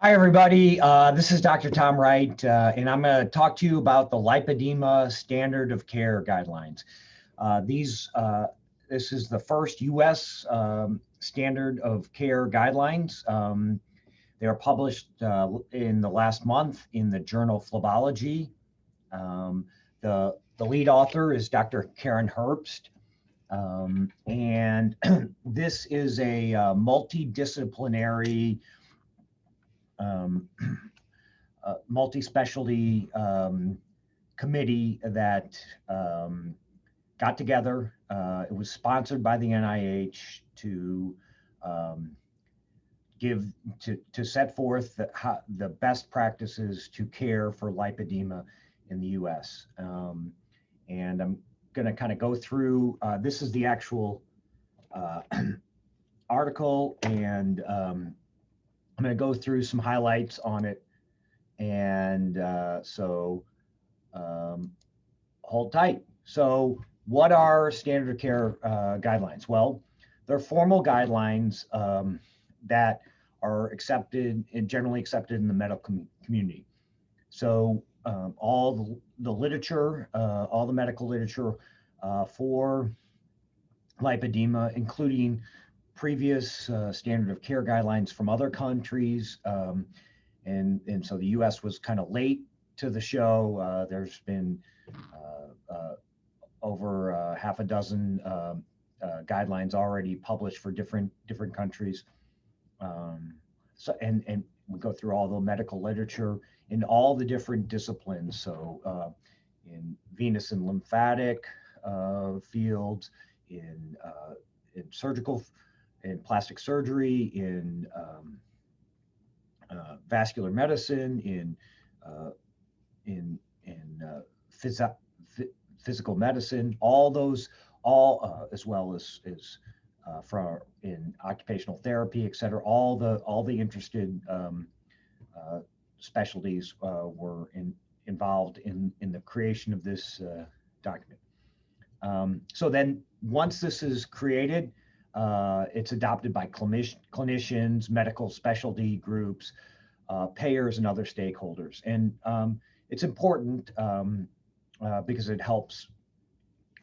Hi, everybody. This is Dr. Tom Wright, and I'm going to talk to you about the Lipedema Standard of Care Guidelines. This is the first U.S. Standard of Care Guidelines. They are published in the last month in the journal Phlebology. The lead author is Dr. Karen Herbst, and this is a multidisciplinary multi-specialty committee that got together. It was sponsored by the NIH to set forth the best practices to care for lipedema in the U.S. And I'm going to kind of go through. This is the actual article, and I'm going to go through some highlights on it, and hold tight. So what are standard of care guidelines? Well, they're formal guidelines that are accepted and generally accepted in the medical community. So all the literature, all the medical literature for lipedema, including previous standard of care guidelines from other countries. And so the US was kind of late to the show. There's been over half a dozen guidelines already published for different countries. And we go through all the medical literature in all the different disciplines. So in venous and lymphatic fields, in surgical, in plastic surgery, in vascular medicine, in physical medicine, all those, as well as for in occupational therapy, et cetera. All the interested specialties were involved in the creation of this document. So then, once this is created, it's adopted by clinicians, medical specialty groups, payers, and other stakeholders. And it's important because it helps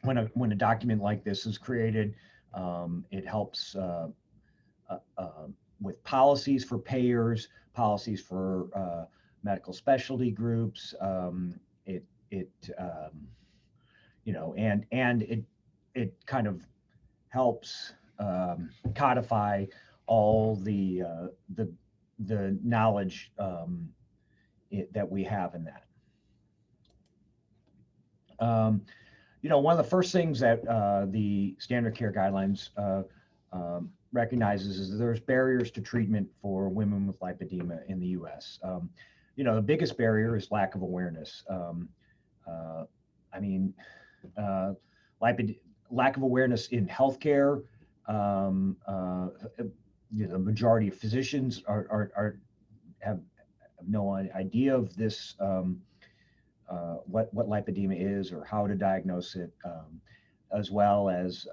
when a document like this is created. It helps with policies for payers, policies for medical specialty groups. It kind of helps codify all the knowledge that we have in that. One of the first things that the standard care guidelines recognizes is that there's barriers to treatment for women with lipedema in the U.S. The biggest barrier is lack of awareness. Lack of awareness in healthcare. The majority of physicians have no idea of this, what lipedema is or how to diagnose it, as well as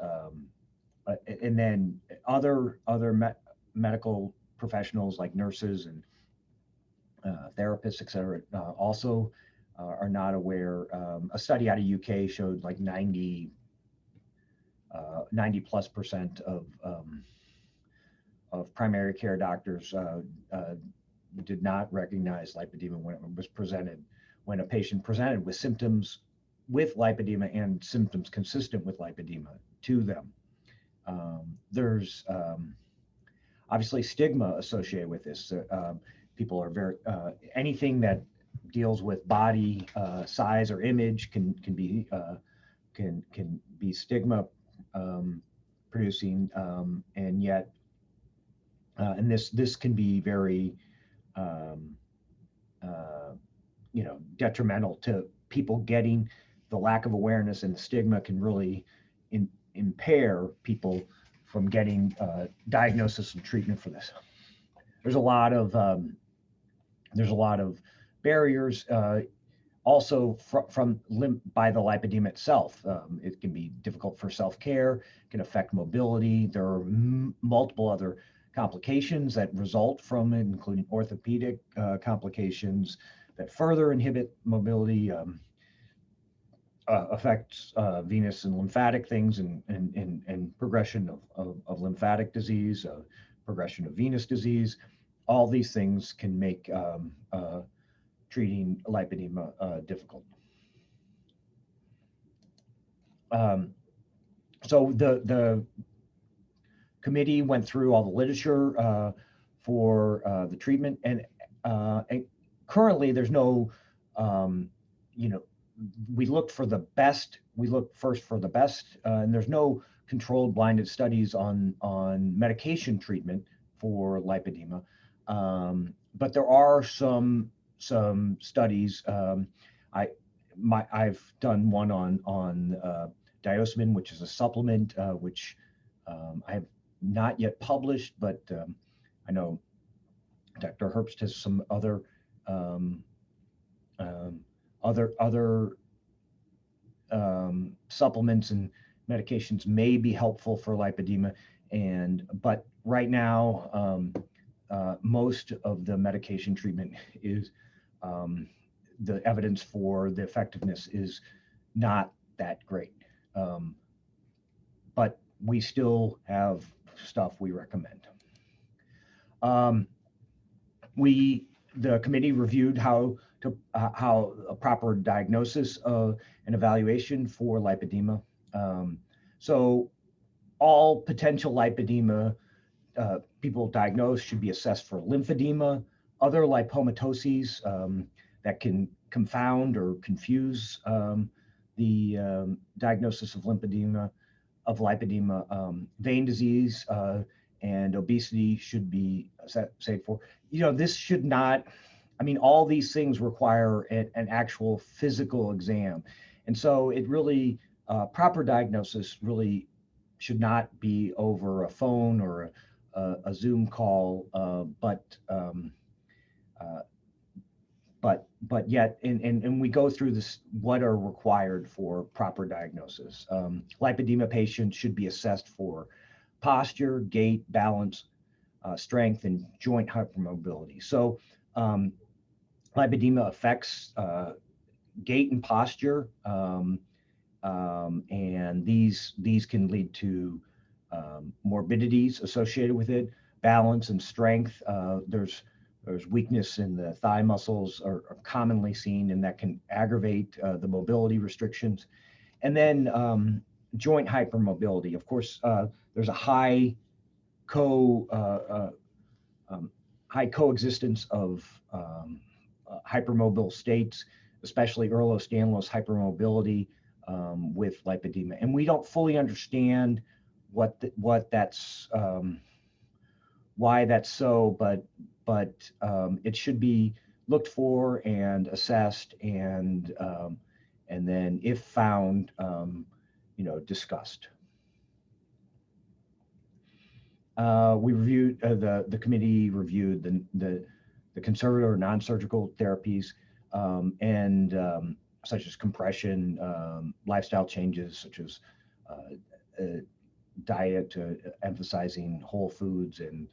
and then other medical professionals like nurses and therapists, et cetera, also are not aware. A study out of UK showed like 90+% of primary care doctors did not recognize lipedema when a patient presented with symptoms with lipedema and symptoms consistent with lipedema to them. There's obviously stigma associated with this. People are very anything that deals with body size or image can be stigma producing, and yet and this can be very detrimental to people. Getting the lack of awareness and the stigma can really impair people from getting diagnosis and treatment for this. There's a lot of barriers also by the lipedema itself. It can be difficult for self-care, can affect mobility. There are multiple other complications that result from it, including orthopedic complications that further inhibit mobility, affects venous and lymphatic things, and progression of lymphatic disease, progression of venous disease. All these things can make treating lipedema difficult. So the committee went through all the literature for the treatment, and currently there's no, we looked for the best. We looked first for the best, and there's no controlled blinded studies on medication treatment for lipedema, but there are some studies. I've done one on diosmin, which is a supplement, which I have not yet published, but I know Dr. Herbst has some other supplements and medications may be helpful for lipedema, but right now most of the medication treatment is the evidence for the effectiveness is not that great, but we still have stuff we recommend. The committee reviewed how a proper diagnosis and evaluation for lipedema. So all potential lipedema people diagnosed should be assessed for lymphedema, other lipomatosis that can confound or confuse the diagnosis of lipedema, vein disease, and obesity should be safe for. This should not, all these things require an actual physical exam. And so it really, proper diagnosis really should not be over a phone or a Zoom call, but yet, and we go through this, what are required for proper diagnosis. Lipedema patients should be assessed for posture, gait, balance, strength, and joint hypermobility. So lipedema affects gait and posture, and these can lead to morbidities associated with it. Balance and strength, there's weakness in the thigh muscles are commonly seen, and that can aggravate the mobility restrictions. And then joint hypermobility. Of course, there's a high coexistence of hypermobile states, especially Ehlers-Danlos hypermobility with lipedema. And we don't fully understand what that's why that's so, but it should be looked for and assessed, and then if found, discussed. We reviewed the committee reviewed the conservative or non-surgical therapies, and such as compression, lifestyle changes such as diet emphasizing whole foods and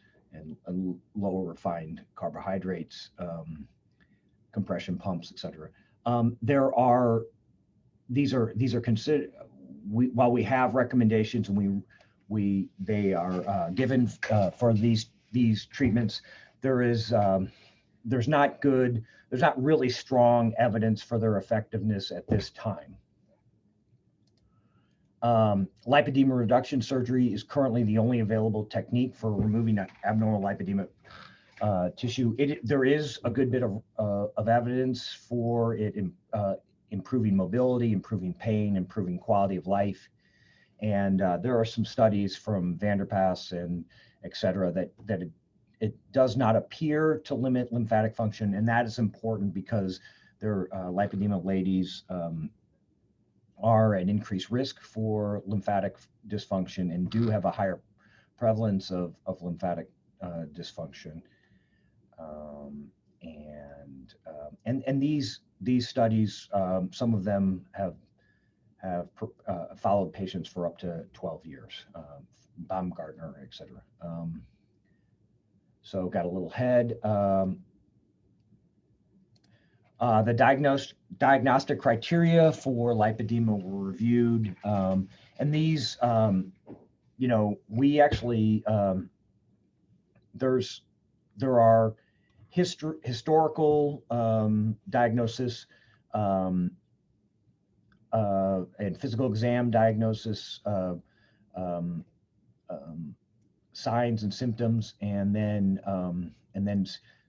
lower refined carbohydrates, compression pumps, etc. These are considered. While we have recommendations and they are given for these treatments, there's not really strong evidence for their effectiveness at this time. Lipedema reduction surgery is currently the only available technique for removing abnormal lipedema tissue. There is a good bit of evidence for it improving mobility, improving pain, improving quality of life. And there are some studies from Vanderpass and et cetera that it does not appear to limit lymphatic function. And that is important because their lipedema ladies are at increased risk for lymphatic dysfunction and do have a higher prevalence of lymphatic dysfunction. And these studies, some of them have followed patients for up to 12 years, Baumgartner, et cetera. So got a little head. The diagnostic criteria for lipedema were reviewed, and these, we actually there are historical diagnosis and physical exam diagnosis, signs and symptoms, and then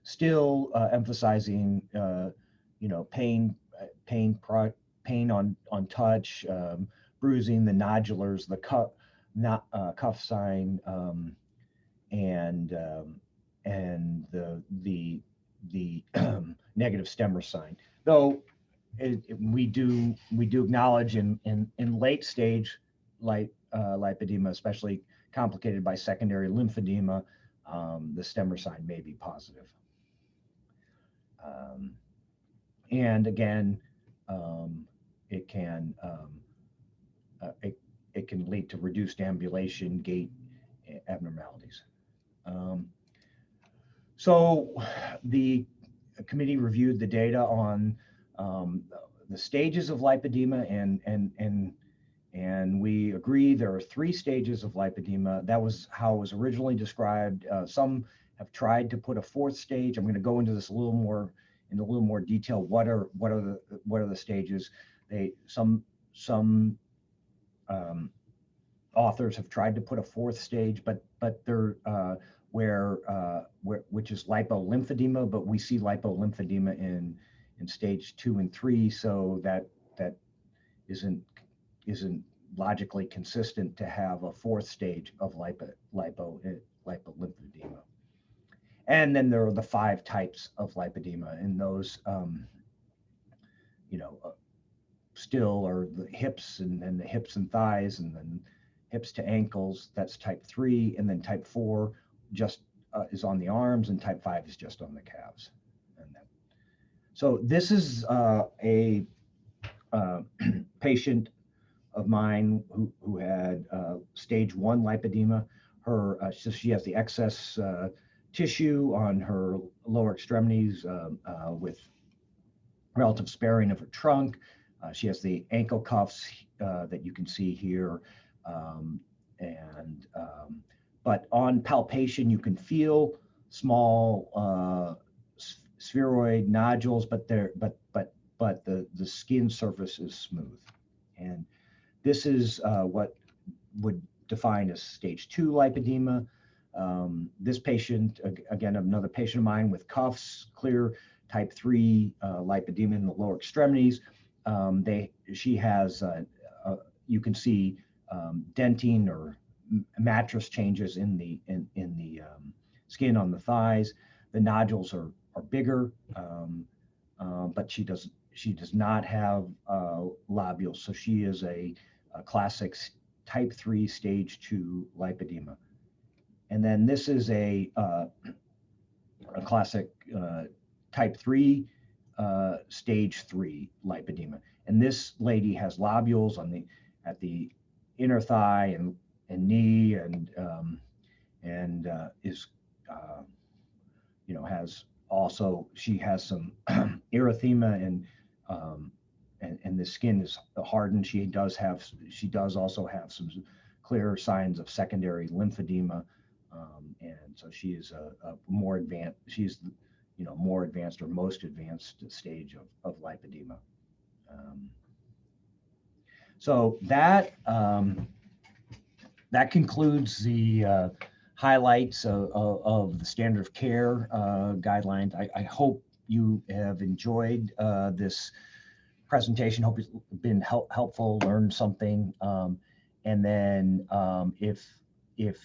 still emphasizing pain on touch, bruising, the nodulars, the cuff sign, and the negative stemmer sign. Though we do acknowledge in late stage lipedema, especially complicated by secondary lymphedema, the stemmer sign may be positive. And again, it can lead to reduced ambulation, gait abnormalities. So the committee reviewed the data on the stages of lipedema, and we agree there are 3 stages of lipedema. That was how it was originally described. Some have tried to put a 4th stage. I'm going to go into this in a little more detail. What are the stages? Some authors have tried to put a 4th stage, but they're which is lipolymphedema, but we see lipolymphedema in stage 2 and 3, so that isn't logically consistent to have a 4th stage of lipolymphedema. And then there are the 5 types of lipedema, and those still are the hips and the hips and thighs, and then hips to ankles. That's type 3, and then type 4 just is on the arms, and type 5 is just on the calves. So this is a patient of mine who had stage 1 lipedema. So she has the excess tissue on her lower extremities with relative sparing of her trunk. She has the ankle cuffs that you can see here, but on palpation you can feel small spheroid nodules, but the skin surface is smooth, and this is what would define as stage 2 lipedema. This patient, again, another patient of mine with cuffs, clear type 3 lipedema in the lower extremities. She has, you can see denting or mattress changes in the skin on the thighs. The nodules are bigger, but she does not have lobules, so she is a classic type 3 stage 2 lipedema. And then this is a classic type 3 stage 3 lipedema, and this lady has lobules at the inner thigh and knee, and is has also, she has some erythema, and the skin is hardened. She does also have some clear signs of secondary lymphedema, and so she is a more advanced. She's more advanced or most advanced stage of lipedema. So that concludes the highlights of the standard of care guidelines. I hope you have enjoyed this presentation. Hope it's been helpful, learned something, and then if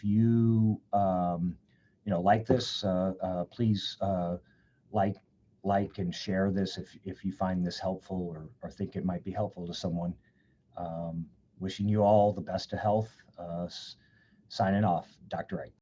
you like this, please like and share this if you find this helpful or think it might be helpful to someone. Wishing you all the best of health. Signing off, Dr. Wright.